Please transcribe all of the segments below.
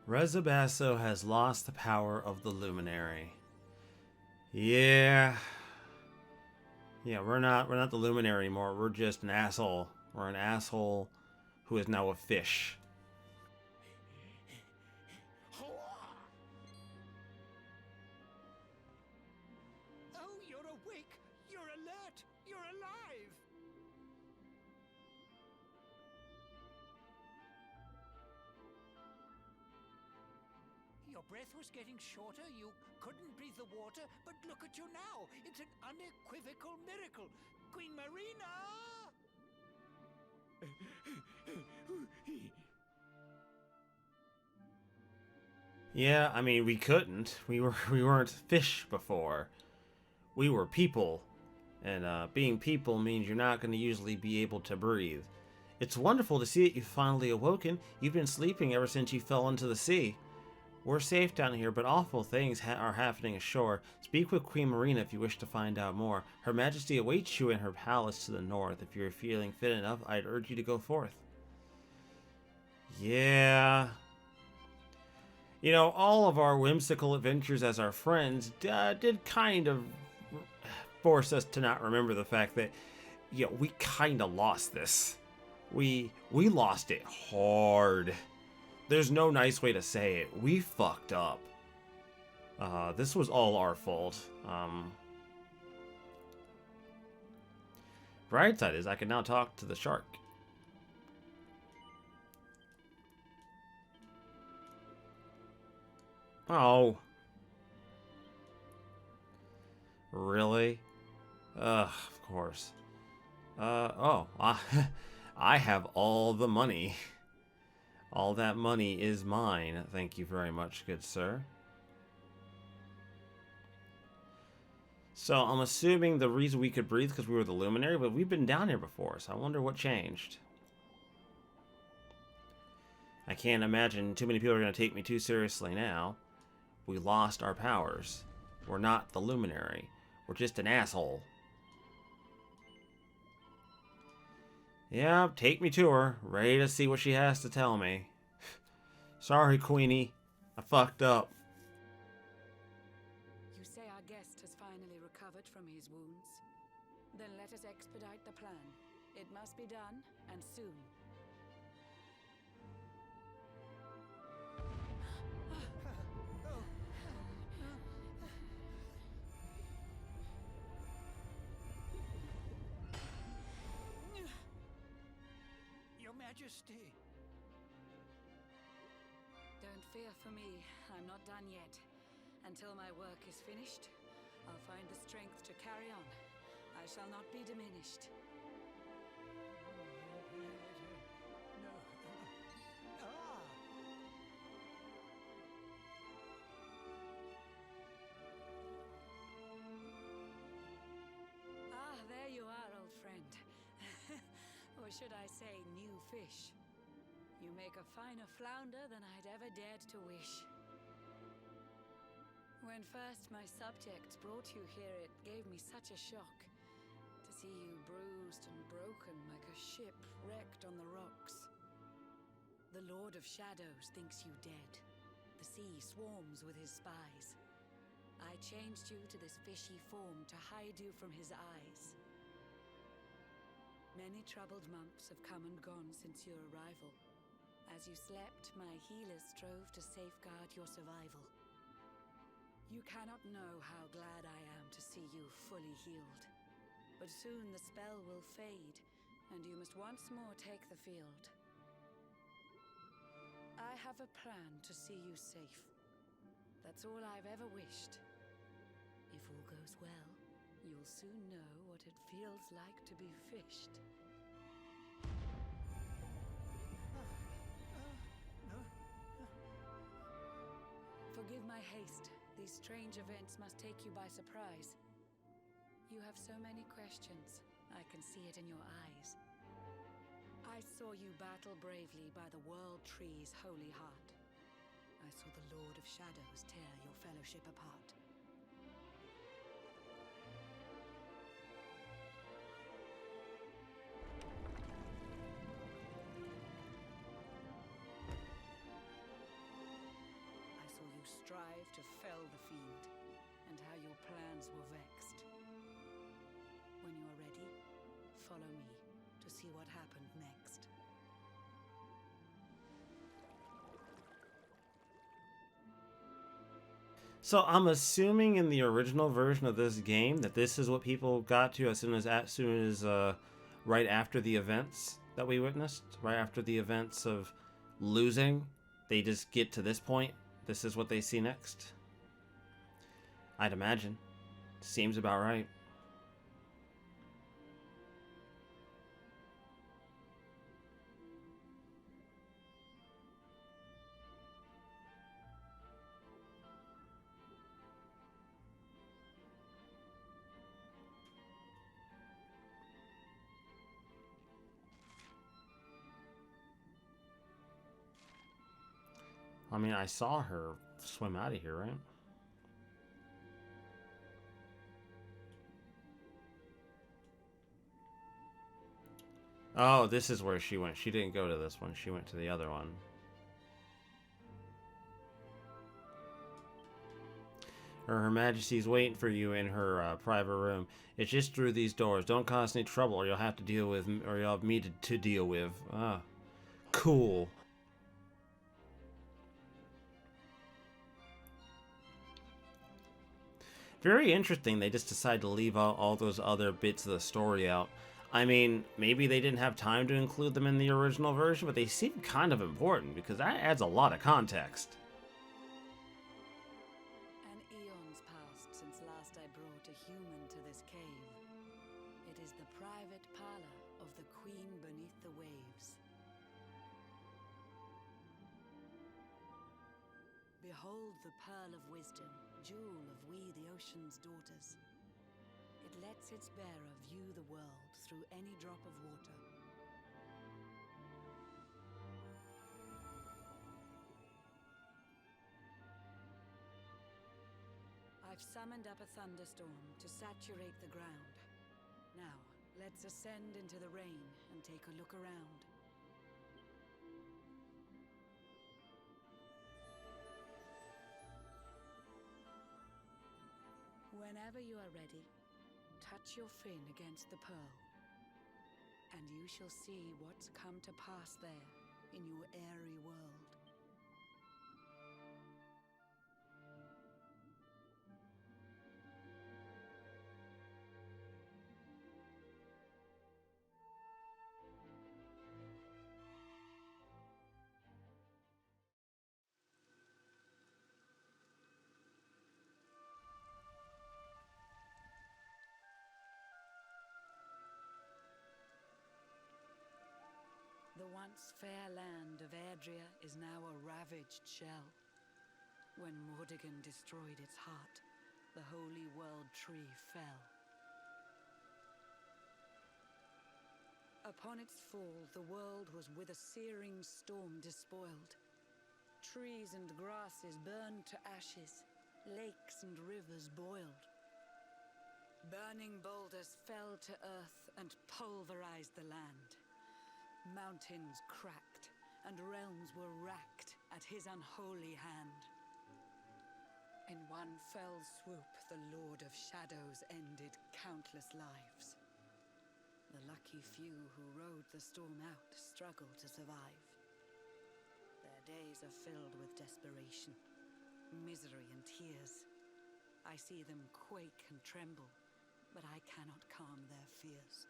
Rezabasso has lost the power of the Luminary. Yeah. Yeah, we're not the Luminary anymore. We're just an asshole. We're an asshole who is now a fish. Oh, you're awake! You're alert! You're alive! Your breath was getting shorter, you couldn't breathe the water, but look at you now! It's an unequivocal miracle! Queen Marina! Yeah, I mean, we couldn't. We weren't fish before. We were people. And being people means you're not going to usually be able to breathe. It's wonderful to see that you've finally awoken. You've been sleeping ever since you fell into the sea. We're safe down here, but awful things are happening ashore. Speak with Queen Marina if you wish to find out more. Her Majesty awaits you in her palace to the north. If you're feeling fit enough, I'd urge you to go forth. Yeah. You know, all of our whimsical adventures as our friends did kind of force us to not remember the fact that, you know, we kind of lost this. We lost it hard. There's no nice way to say it. We fucked up. This was all our fault. Bright side is I can now talk to the shark. Oh. Really? Of course. I have all the money. All that money is mine. Thank you very much, good sir. So I'm assuming the reason we could breathe because we were the Luminary, but we've been down here before, so I wonder what changed. I can't imagine too many people are going to take me too seriously now. We lost our powers. We're not the Luminary. We're just an asshole. Yeah, take me to her. Ready to see what she has to tell me. Sorry, Queenie. I fucked up. You say our guest has finally recovered from his wounds? Then let us expedite the plan. It must be done, and soon. Your Majesty! Don't fear for me. I'm not done yet. Until my work is finished, I'll find the strength to carry on. I shall not be diminished. No. Ah! Ah, there you are, old friend. Or should I say, new fish. You make a finer flounder than I'd ever dared to wish. When first my subjects brought you here, it gave me such a shock to see you bruised and broken like a ship wrecked on the rocks. The Lord of Shadows thinks you dead. The sea swarms with his spies. I changed you to this fishy form to hide you from his eyes. Many troubled months have come and gone since your arrival. As you slept, my healers strove to safeguard your survival. You cannot know how glad I am to see you fully healed. But soon the spell will fade, and you must once more take the field. I have a plan to see you safe. That's all I've ever wished. If all goes well, you'll soon know what it feels like to be fished. Forgive my haste. These strange events must take you by surprise. You have so many questions. I can see it in your eyes. I saw you battle bravely by the World Tree's holy heart. I saw the Lord of Shadows tear your fellowship apart. strive to fell the fiend, and how your plans were vexed. When you are ready, follow me to see what happened next. So I'm assuming in the original version of this game that this is what people got to as soon as right after the events that we witnessed, right after the events of losing, they just get to this point. This is what they see next. I'd imagine. Seems about right. I mean, I saw her swim out of here, right? Oh, this is where she went. She didn't go to this one. She went to the other one. Her Majesty's waiting for you in her private room. It's just through these doors. Don't cause any trouble, or you'll have to deal with, or you'll have me to deal with. Ah, cool. Very interesting. They just decided to leave out all those other bits of the story out. I mean, maybe they didn't have time to include them in the original version, but they seem kind of important because that adds a lot of context. An eon's passed since last I brought a human to this cave. It is the private parlor of the Queen beneath the waves. Behold the pearl of wisdom, jewel of we the ocean's daughters. It lets its bearer view the world through any drop of water. I've summoned up a thunderstorm to saturate the ground. Now, let's ascend into the rain and take a look around. Whenever you are ready, touch your fin against the pearl, and you shall see what's come to pass there in your airy world. The once fair land of Erdrea is now a ravaged shell. When Mordegon destroyed its heart, the holy world tree fell. Upon its fall, the world was with a searing storm despoiled. Trees and grasses burned to ashes, lakes and rivers boiled. Burning boulders fell to earth and pulverized the land. Mountains cracked, and realms were racked at his unholy hand. In one fell swoop, the Lord of Shadows ended countless lives. The lucky few who rode the storm out struggle to survive. Their days are filled with desperation, misery and tears. I see them quake and tremble, but I cannot calm their fears.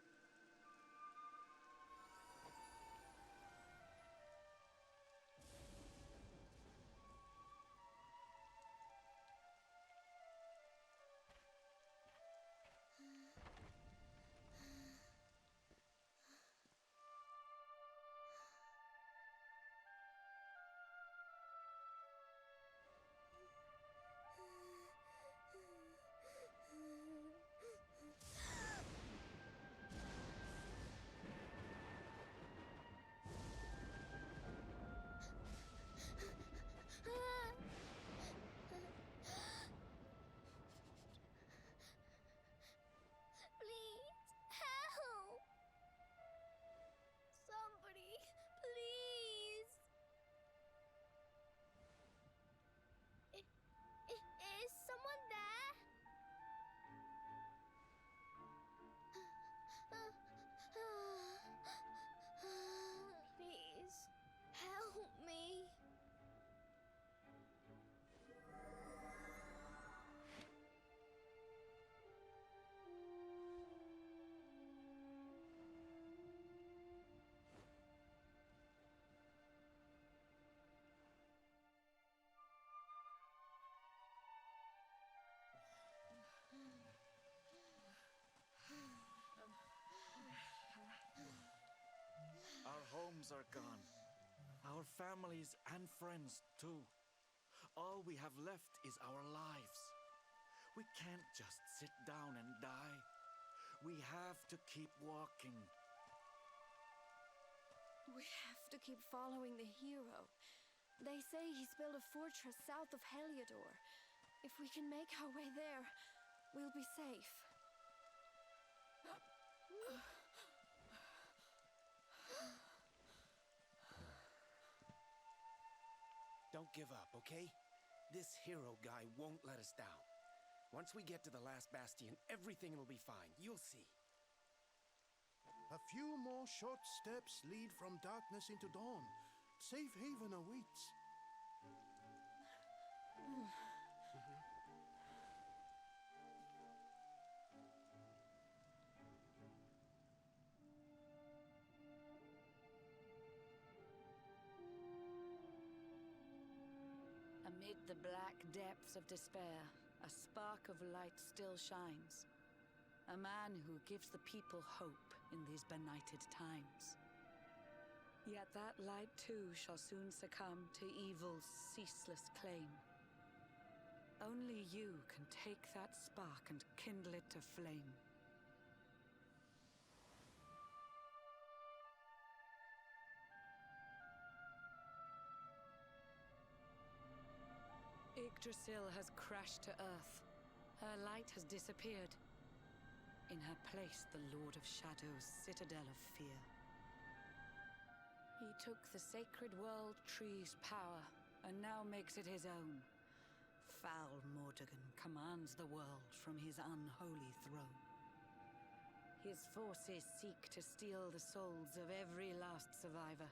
homes are gone. Our families and friends, too. All we have left is our lives. We can't just sit down and die. We have to keep walking. We have to keep following the hero. They say he's built a fortress south of Heliodor. If we can make our way there, we'll be safe. Don't give up, okay? This hero guy won't let us down. Once we get to the last bastion, everything will be fine. You'll see. A few more short steps lead from darkness into dawn. Safe haven awaits. Amid the black depths of despair, a spark of light still shines. A man who gives the people hope in these benighted times. Yet that light too shall soon succumb to evil's ceaseless claim. Only you can take that spark and kindle it to flame. Yggdrasil has crashed to earth. Her light has disappeared. In her place, the Lord of Shadow's citadel of fear. He took the sacred world tree's power, and now makes it his own. Foul Mordegon commands the world from his unholy throne. His forces seek to steal the souls of every last survivor.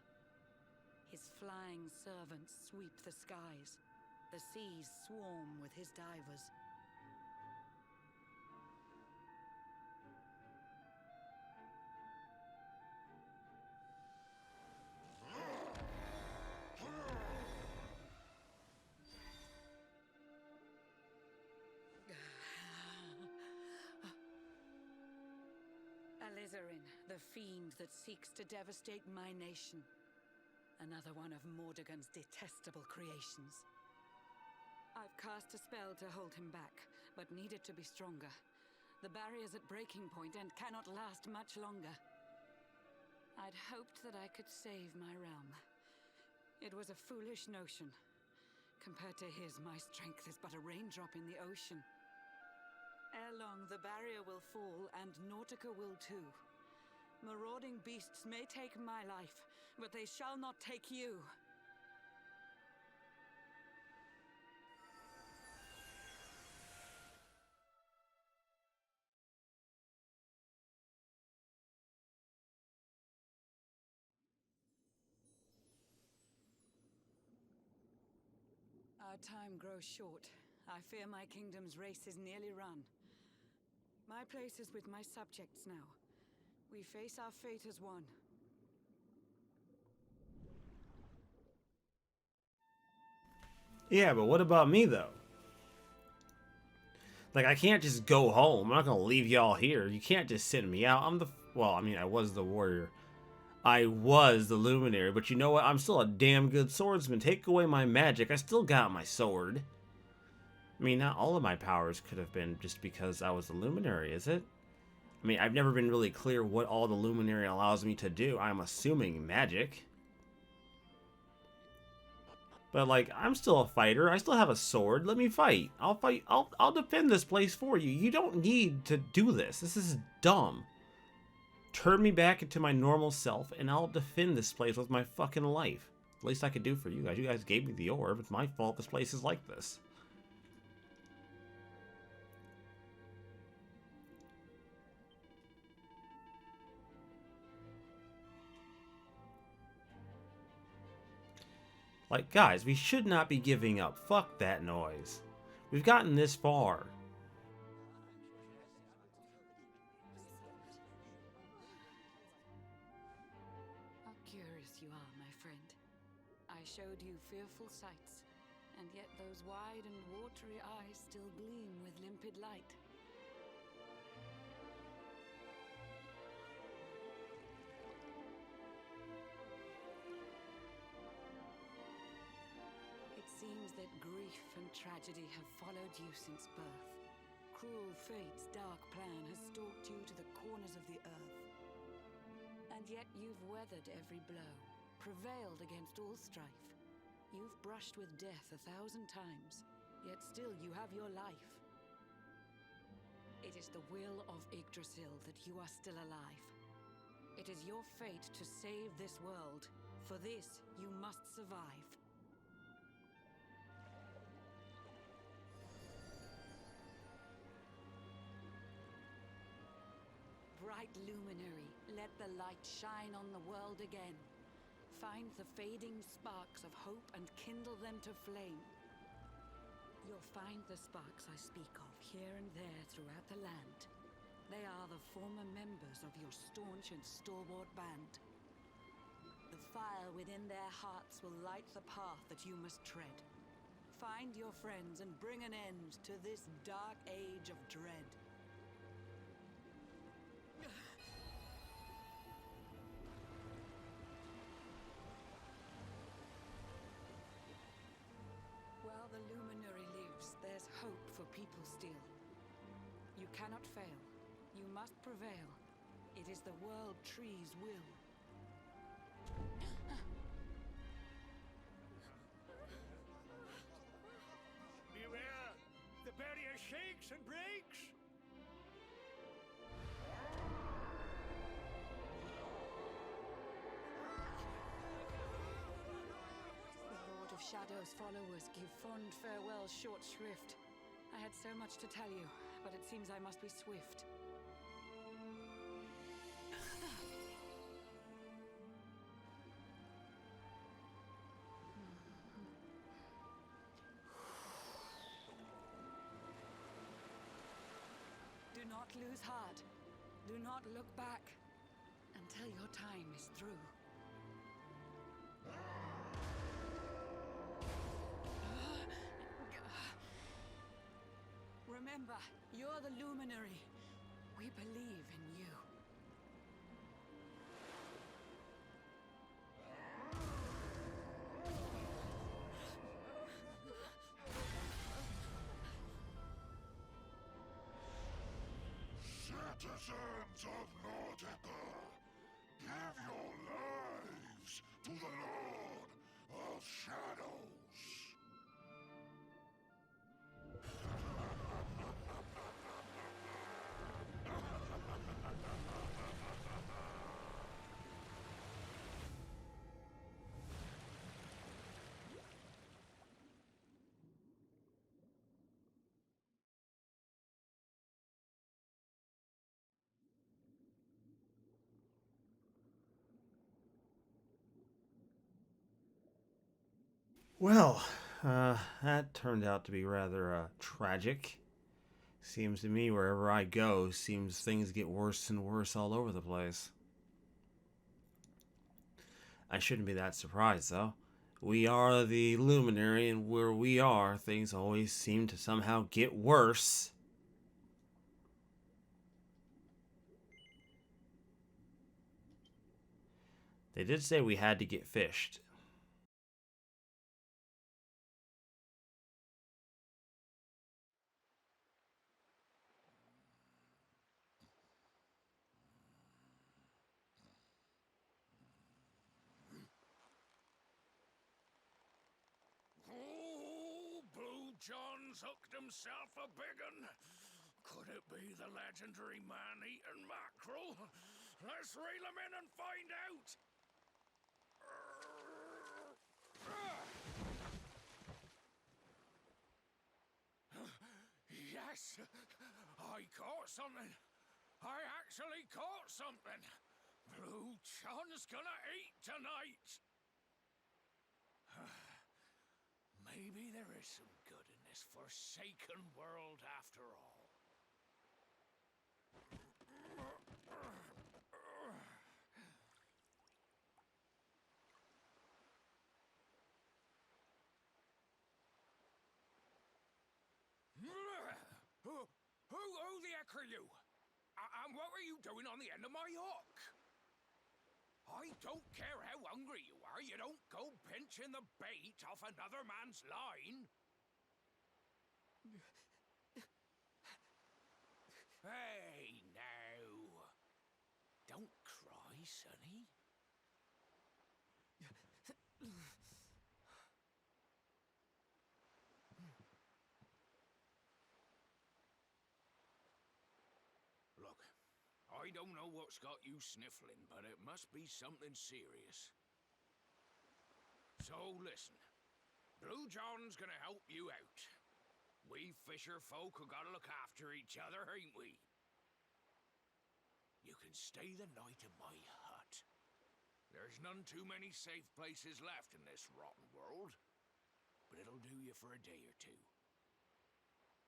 His flying servants sweep the skies. The seas swarm with his divers. Alizarin, the fiend that seeks to devastate my nation. Another one of Mordegon's detestable creations. I've cast a spell to hold him back, but need it to be stronger. The barrier's at breaking point and cannot last much longer. I'd hoped that I could save my realm. It was a foolish notion. Compared to his, my strength is but a raindrop in the ocean. Ere long, the barrier will fall, and Nautica will too. Marauding beasts may take my life, but they shall not take you. Our time grows short. I fear my kingdom's race is nearly run. My place is with my subjects now. We face our fate as one. Yeah, but what about me, though? Like, I can't just go home. I'm not gonna leave y'all here. You can't just send me out. Well, I mean, I was the warrior. I was the luminary, but you know what? I'm still a damn good swordsman. Take away my magic, I still got my sword. I mean, not all of my powers could have been just because I was the luminary, is it? I mean, I've never been really clear what all the luminary allows me to do. I'm assuming magic. But, like, I'm still a fighter. I still have a sword. Let me fight. I'll fight. I'll defend this place for you. You don't need to do this. This is dumb. Turn me back into my normal self, and I'll defend this place with my fucking life. The least I could do for you guys. You guys gave me the orb. It's my fault this place is like this. Like, guys, we should not be giving up. Fuck that noise. We've gotten this far. How curious you are, my friend. I showed you fearful sights, and yet those wide and watery eyes still gleam with limpid light. seems that grief and tragedy have followed you since birth. Cruel fate's dark plan has stalked you to the corners of the earth. And yet you've weathered every blow, prevailed against all strife. You've brushed with death 1,000 times, yet still you have your life. It is the will of Yggdrasil that you are still alive. It is your fate to save this world. For this, you must survive. Bright luminary, let the light shine on the world again. Find the fading sparks of hope and kindle them to flame. You'll find the sparks I speak of here and there throughout the land. They are the former members of your staunch and stalwart band. The fire within their hearts will light the path that you must tread. Find your friends and bring an end to this dark age of dread. While the luminary lives, there's hope for people still. You cannot fail. You must prevail. It is the World Tree's will. Beware! The barrier shakes and breaks! The Lord of Shadow's followers give fond farewell short shrift. I had so much to tell you, but it seems I must be swift. Do not lose heart. Do not look back until your time is through. Remember, you're the luminary. We believe in you. Citizens of Nordica, give your lives to the Lord of Shadows. Well, that turned out to be rather tragic. Seems to me wherever I go, seems things get worse and worse all over the place. I shouldn't be that surprised, though. We are the luminary, and where we are, things always seem to somehow get worse. They did say we had to get fished. John's hooked himself a big un. Could it be the legendary man-eating mackerel? Let's reel him in and find out. Yes, I caught something. I actually caught something. Blue John's gonna eat tonight. Maybe there is some good in this forsaken world after all. Who the heck are you? And what are you doing on the end of my hook? I don't care how hungry you are, you don't go pinching the bait off another man's line. Hey, now. Don't cry, sonny. Look, I don't know what's got you sniffling, but it must be something serious. So listen, Blue John's gonna help you out. We fisher folk have gotta look after each other, ain't we? You can stay the night in my hut. There's none too many safe places left in this rotten world, but it'll do you for a day or two.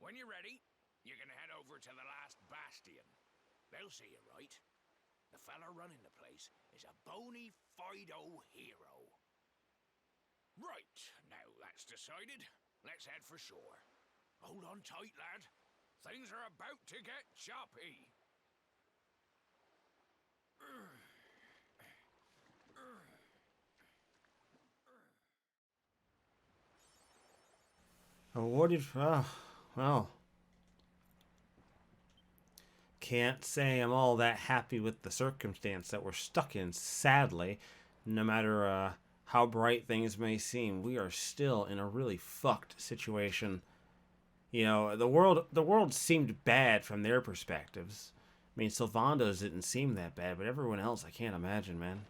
When you're ready, you can head over to the last bastion. They'll see you right. The fella running the place is a bony Fido hero. Right, now that's decided, let's head for shore. Hold on tight, lad. Things are about to get choppy. Awarded. Oh, well. Can't say I'm all that happy with the circumstance that we're stuck in, sadly. No matter how bright things may seem, we are still in a really fucked situation. You know, the world seemed bad from their perspectives. I mean, Sylvando's didn't seem that bad, but everyone else, I can't imagine, man.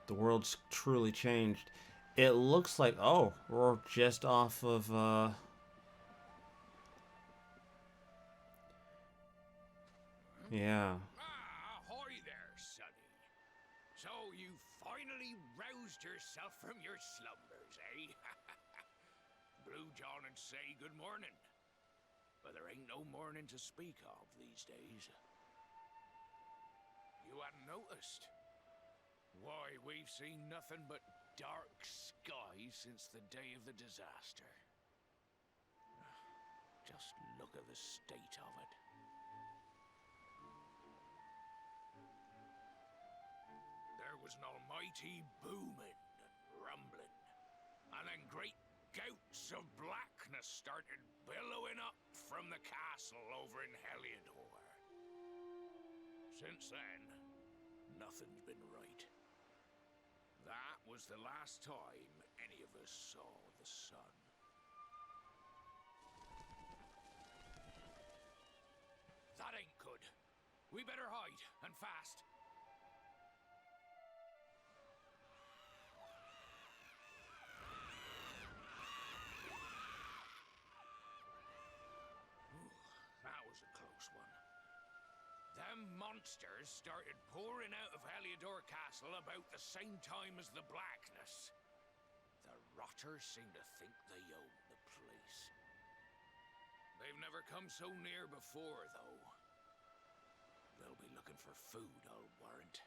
The world's truly changed. It looks like, oh, we're just off of, yeah. Ahoy there, sonny. So you finally roused yourself from your slumbers, eh? Blue John and say good morning. But there ain't no morning to speak of these days. You hadn't noticed? Why, we've seen nothing but dark skies since the day of the disaster. Just look at the state of it. There was an almighty booming and rumbling, and then great gouts of blackness started billowing up from the castle over in Heliodor. Since then, nothing's been right. That was the last time any of us saw the sun. That ain't good. We better hide, and fast. That was a close one. Them monsters started pouring out of Heliodor Castle about the same time as the blackness. The rotters seem to think they own the place. They've never come so near before, though. They'll be looking for food, I'll warrant.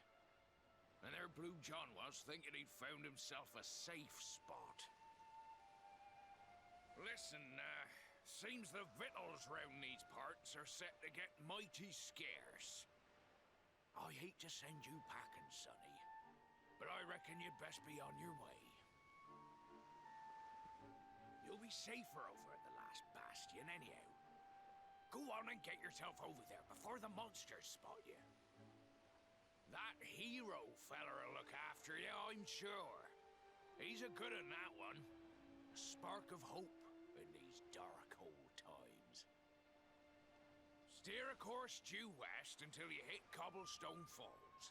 And there Blue John was, thinking he'd found himself a safe spot. Listen, seems the victuals round these parts are set to get mighty scarce. I hate to send you packing, sonny, but I reckon you'd best be on your way. You'll be safer over at the last bastion anyhow. Go on and get yourself over there before the monsters spot you. That hero feller'll look after you, I'm sure. He's a good un, that one. A spark of hope in these dark old times. Steer a course due west until you hit Cobblestone Falls.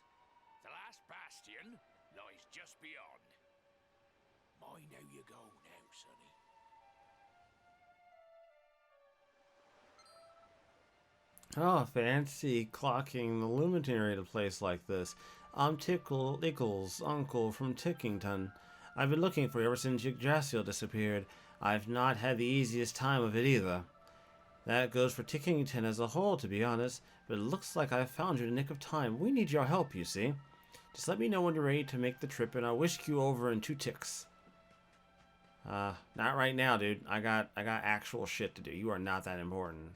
The last bastion lies just beyond. Mind how you go now, sonny. Oh, fancy clocking the luminary at a place like this. I'm Tickle Ickles, uncle from Tickington. I've been looking for you ever since Yggdrasil disappeared. I've not had the easiest time of it either. That goes for Tickington as a whole, to be honest, but it looks like I found you in the nick of time. We need your help, you see. Just let me know when you're ready to make the trip, and I'll whisk you over in 2 ticks. Not right now, dude. I got actual shit to do. You are not that important.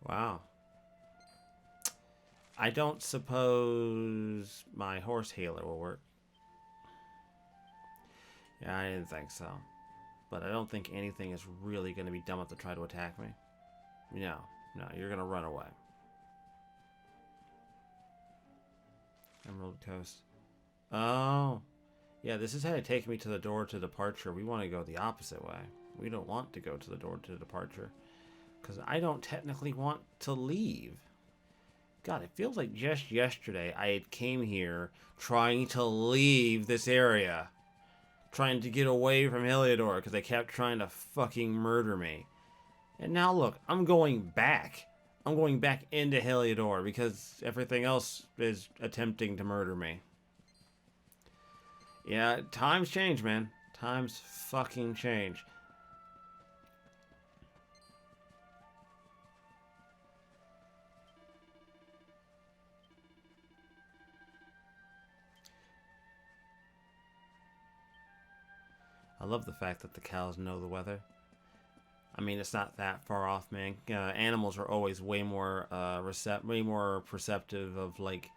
Wow. I don't suppose my horse healer will work. Yeah, I didn't think so. But I don't think anything is really going to be dumb enough to try to attack me. No, you're going to run away. Emerald Coast. Oh. Yeah, this is how to take me to the door to departure. We want to go the opposite way. We don't want to go to the door to departure. Because I don't technically want to leave. God, it feels like just yesterday I had came here trying to leave this area. Trying to get away from Heliodor because they kept trying to fucking murder me. And now look, I'm going back. I'm going back into Heliodor because everything else is attempting to murder me. Yeah, times change, man. Times fucking change. I love the fact that the cows know the weather. I mean, it's not that far off, man. Animals are always way more perceptive of like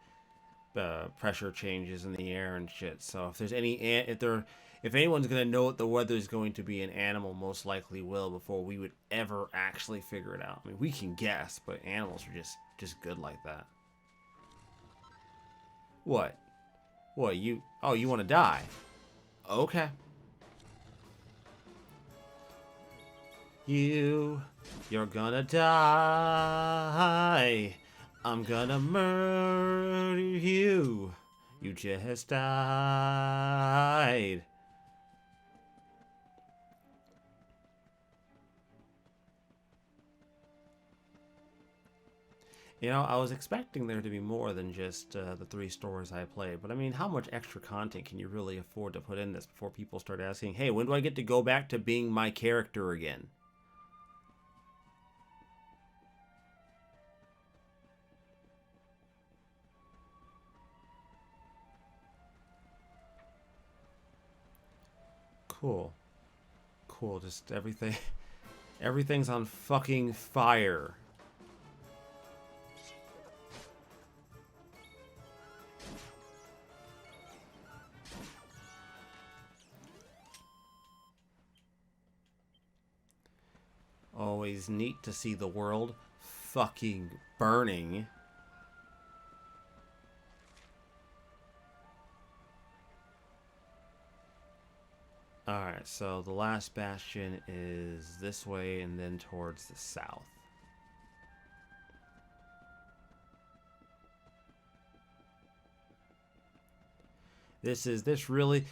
pressure changes in the air and shit. So if there's if anyone's gonna know what the weather is going to be, an animal most likely will before we would ever actually figure it out. I mean, we can guess, but animals are just good like that. What? What you? Oh, you want to die? Okay. You're gonna die. I'm gonna murder you. You just died. You know, I was expecting there to be more than just the 3 stores I played, but I mean, how much extra content can you really afford to put in this before people start asking, hey, when do I get to go back to being my character again? Cool. Cool, just everything's on fucking fire. Always neat to see the world fucking burning. Alright, so the last bastion is this way and then towards the south. This really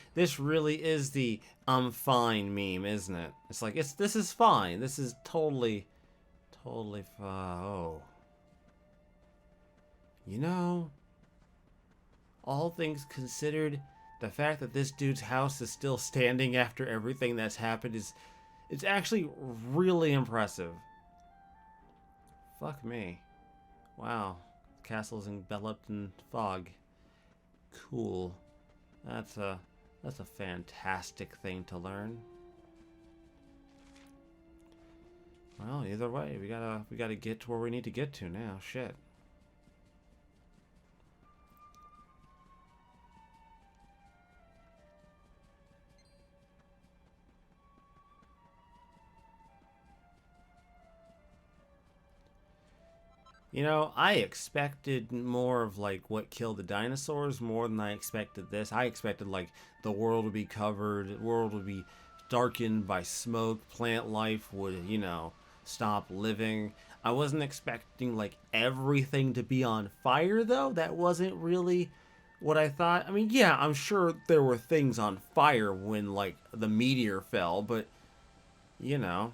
is the I'm fine meme, isn't it? It's like this is fine. This is totally fine. Oh. You know, all things considered, the fact that this dude's house is still standing after everything that's happened it's actually really impressive. Fuck me. Wow. The castle's enveloped in fog. Cool. That's a fantastic thing to learn. Well, either way, we gotta get to where we need to get to now. Shit. You know, I expected more of like what killed the dinosaurs more than I expected this. I expected like the world would be covered, the world would be darkened by smoke, plant life would, you know, stop living. I wasn't expecting like everything to be on fire though. That wasn't really what I thought. I mean, yeah, I'm sure there were things on fire when like the meteor fell, but you know.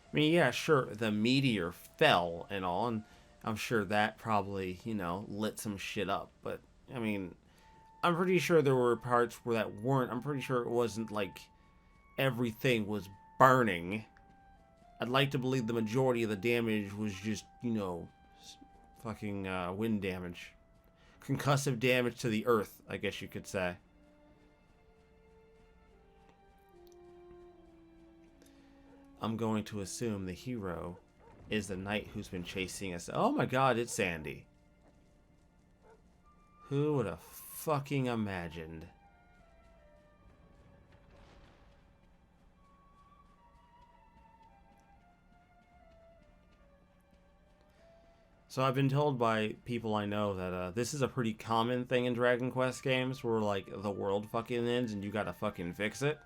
I mean, yeah, sure, the meteor fell and all, and I'm sure that probably, you know, lit some shit up. But, I mean, I'm pretty sure there were parts where that weren't. I'm pretty sure it wasn't like everything was burning. I'd like to believe the majority of the damage was just, you know, fucking wind damage. Concussive damage to the earth, I guess you could say. I'm going to assume the hero is the knight who's been chasing us. Oh my god, it's Sandy. Who would have fucking imagined? So I've been told by people I know that this is a pretty common thing in Dragon Quest games where like the world fucking ends and you gotta fucking fix it.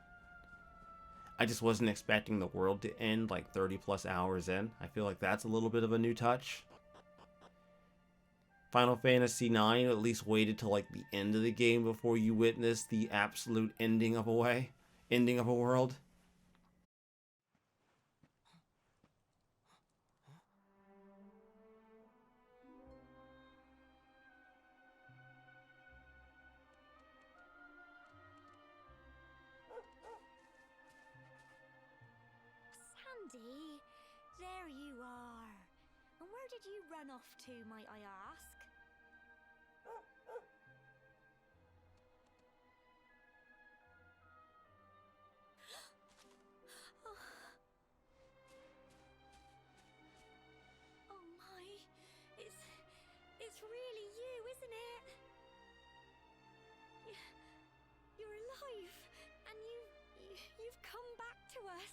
I just wasn't expecting the world to end like 30 plus hours in. I feel like that's a little bit of a new touch. Final Fantasy IX at least waited till like the end of the game before you witness the absolute ending of a world. Sandy, there you are. And where did you run off to, might I ask? Oh my, it's really you, isn't it? You're alive, and you've come back to us.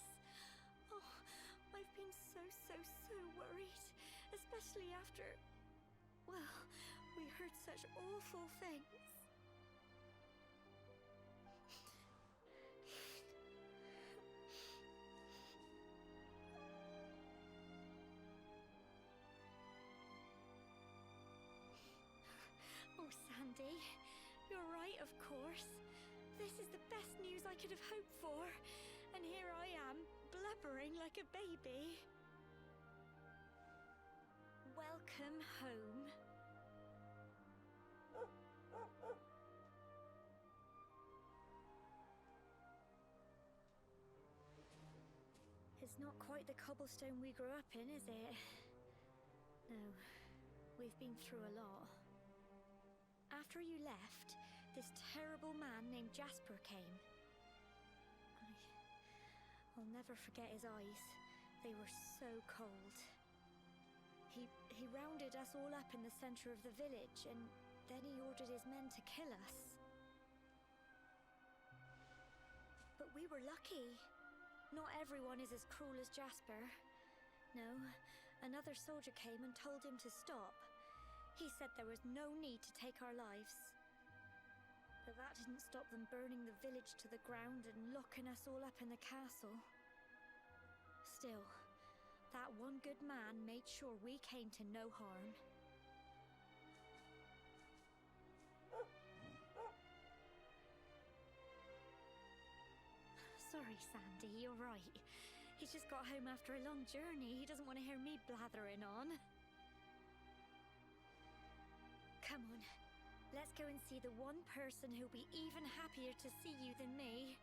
Oh, I've been so worried, especially after, well, we heard such awful things. Oh, Sandy, you're right, of course. This is the best news I could have hoped for. And here I am, blubbering like a baby. Welcome home. It's not quite the cobblestone we grew up in, is it? No, we've been through a lot. After you left, this terrible man named Jasper came. I'll never forget his eyes. They were so cold. He rounded us all up in the center of the village, and then he ordered his men to kill us. But we were lucky. Not everyone is as cruel as Jasper. No, another soldier came and told him to stop. He said there was no need to take our lives. But that didn't stop them burning the village to the ground and locking us all up in the castle. Still, that one good man made sure we came to no harm. Sorry, Sandy, you're right. He's just got home after a long journey. He doesn't want to hear me blathering on. Come on, let's go and see the one person who'll be even happier to see you than me.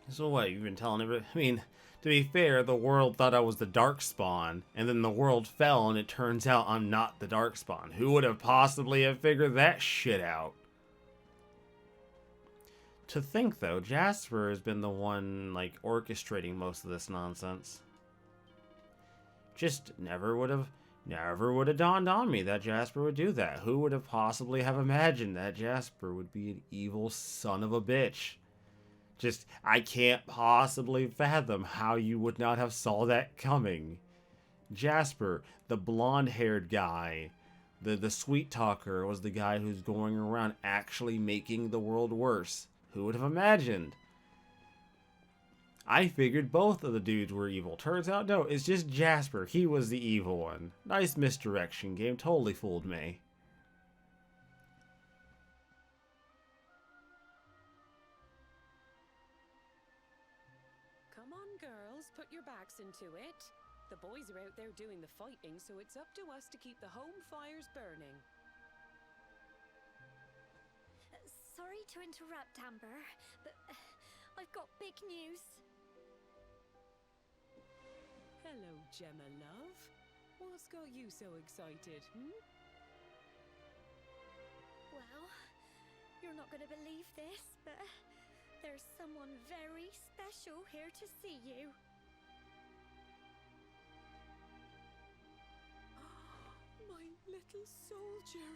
So what, you've been telling everybody? I mean, to be fair, the world thought I was the Darkspawn, and then the world fell and it turns out I'm not the Darkspawn. Who would have possibly have figured that shit out? To think, though, Jasper has been the one, like, orchestrating most of this nonsense. Just never would have dawned on me that Jasper would do that. Who would have possibly have imagined that Jasper would be an evil son of a bitch? Just, I can't possibly fathom how you would not have saw that coming. Jasper, the blonde-haired guy, the sweet talker, was the guy who's going around actually making the world worse. Who would have imagined? I figured both of the dudes were evil. Turns out, no, it's just Jasper. He was the evil one. Nice misdirection game. Totally fooled me. Come on, girls, put your backs into it. The boys are out there doing the fighting, so it's up to us to keep the home fires burning. Sorry to interrupt, Amber, but I've got big news. Hello, Gemma, love. What's got you so excited, hmm? Well, you're not going to believe this, but there's someone very special here to see you. My little soldier.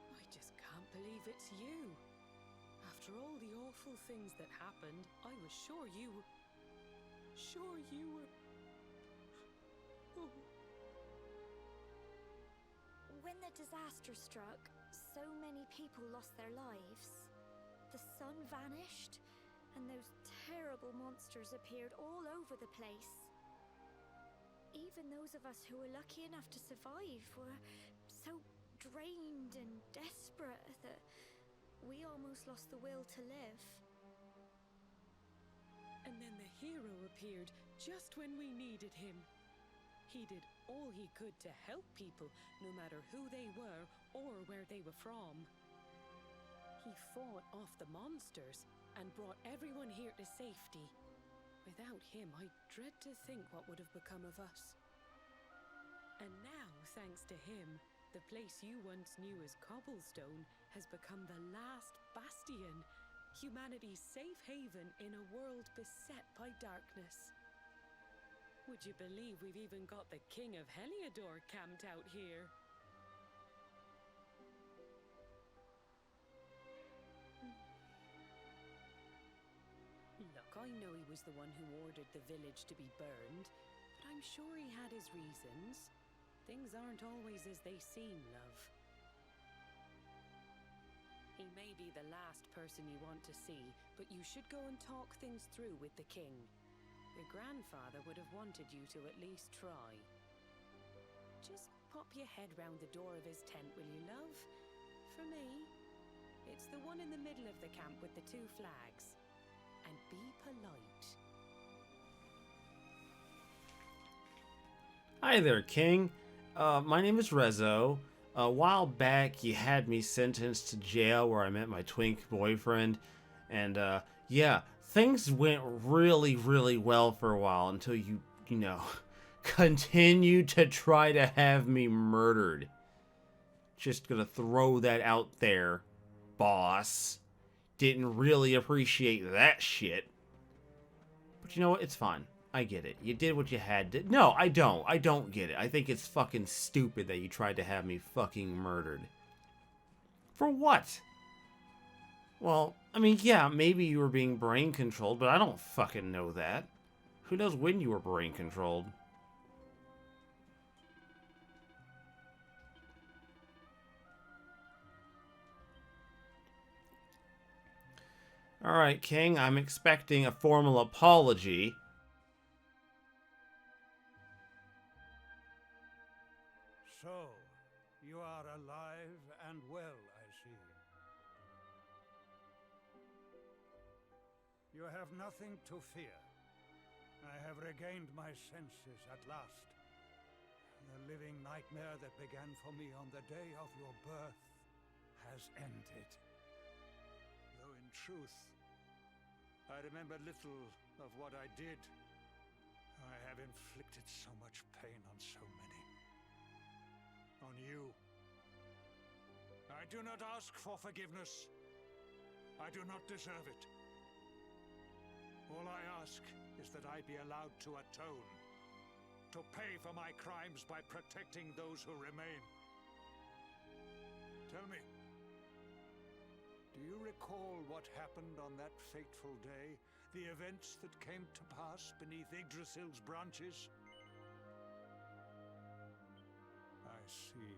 I just can't believe it's you. After all the awful things that happened, I was sure you were... Oh. When the disaster struck, so many people lost their lives. The sun vanished, and those terrible monsters appeared all over the place. Even those of us who were lucky enough to survive were so drained and desperate that we almost lost the will to live. And then the hero appeared just when we needed him. He did all he could to help people, no matter who they were or where they were from. He fought off the monsters and brought everyone here to safety. Without him, I dread to think what would have become of us. And now, thanks to him, the place you once knew as Cobblestone has become the last bastion, humanity's safe haven in a world beset by darkness. Would you believe we've even got the King of Heliodor camped out here? Look, I know he was the one who ordered the village to be burned, but I'm sure he had his reasons. Things aren't always as they seem, love. He may be the last person you want to see, but you should go and talk things through with the king. Your grandfather would have wanted you to at least try. Just pop your head round the door of his tent, will you, love? For me, it's the one in the middle of the camp with the 2 flags. And be polite. Hi there, King. My name is Rezo. A while back, you had me sentenced to jail where I met my twink boyfriend. And, yeah, things went really, really well for a while until you know, continued to try to have me murdered. Just gonna throw that out there, boss. Didn't really appreciate that shit. But you know what? It's fine. I get it. You did what you had to. No, I don't. I don't get it. I think it's fucking stupid that you tried to have me fucking murdered. For what? Well, I mean, yeah, maybe you were being brain controlled, but I don't fucking know that. Who knows when you were brain controlled? Alright, King, I'm expecting a formal apology. So, you are alive and well, I see. You have nothing to fear. I have regained my senses at last. The living nightmare that began for me on the day of your birth has ended. Though in truth, I remember little of what I did. I have inflicted so much pain on so many. On you. I do not ask for forgiveness. I do not deserve it. All I ask is that I be allowed to atone, to pay for my crimes by protecting those who remain. Tell me, do you recall what happened on that fateful day? The events that came to pass beneath Yggdrasil's branches? I see.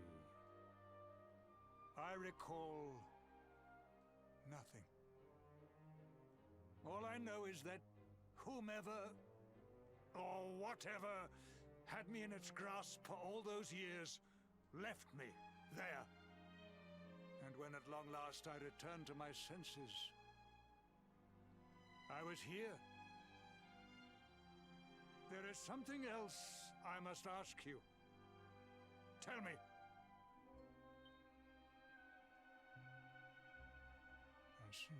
I recall nothing. All I know is that whomever or whatever had me in its grasp for all those years left me there. And when at long last I returned to my senses, I was here. There is something else I must ask you. Tell me. I see.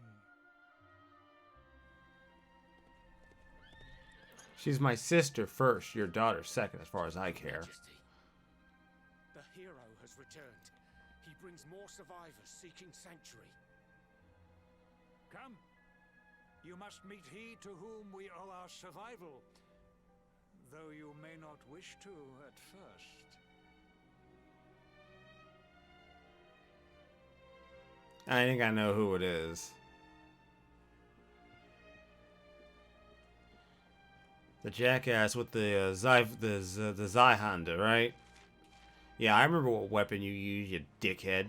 She's my sister first, your daughter second, as far as I care. Majesty, the hero has returned. He brings more survivors seeking sanctuary. Come. You must meet he to whom we owe our survival, though you may not wish to at first. I think I know who it is. The jackass with the Zweihander, right? Yeah, I remember what weapon you use, you dickhead.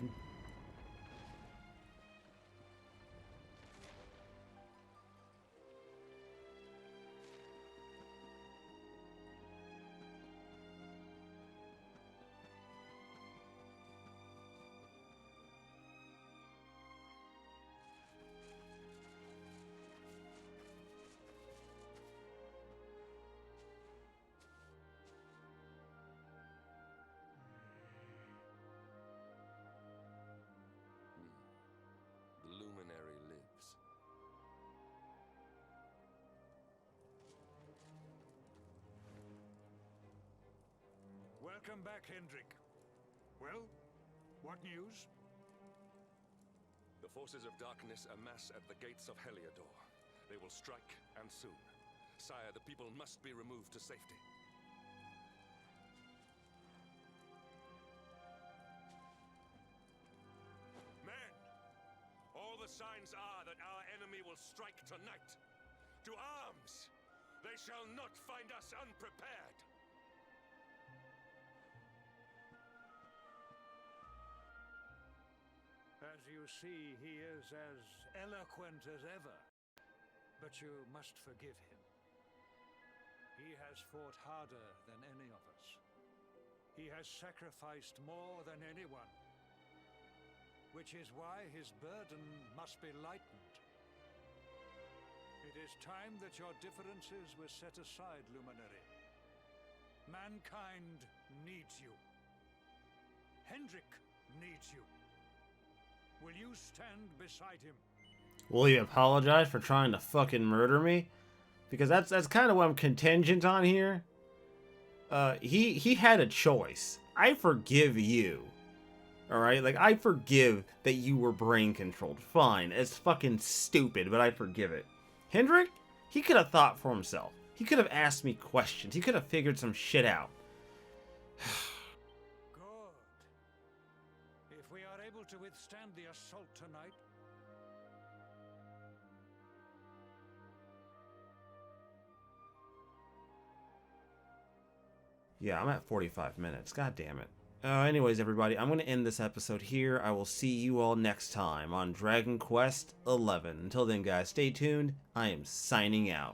The luminary lives. Welcome back, Hendrik. Well, what news? The forces of darkness amass at the gates of Heliodor. They will strike, and soon. Sire, the people must be removed to safety. Men! All the signs are that our enemy will strike tonight. To arms! They shall not find us unprepared! As you see, he is as eloquent as ever. But you must forgive him. He has fought harder than any of us. He has sacrificed more than anyone. Which is why his burden must be lightened. It is time that your differences were set aside, Luminary. Mankind needs you. Hendrik needs you. Will you stand beside him? Will you apologize for trying to fucking murder me? Because that's kind of what I'm contingent on here. He had a choice. I forgive you. Alright? Like, I forgive that you were brain controlled. Fine. It's fucking stupid, but I forgive it. Hendrik? He could have thought for himself. He could have asked me questions. He could have figured some shit out. Good. If we are able to withstand the assault tonight, yeah, I'm at 45 minutes. God damn it. Anyways, everybody, I'm going to end this episode here. I will see you all next time on Dragon Quest XI. Until then, guys, stay tuned. I am signing out.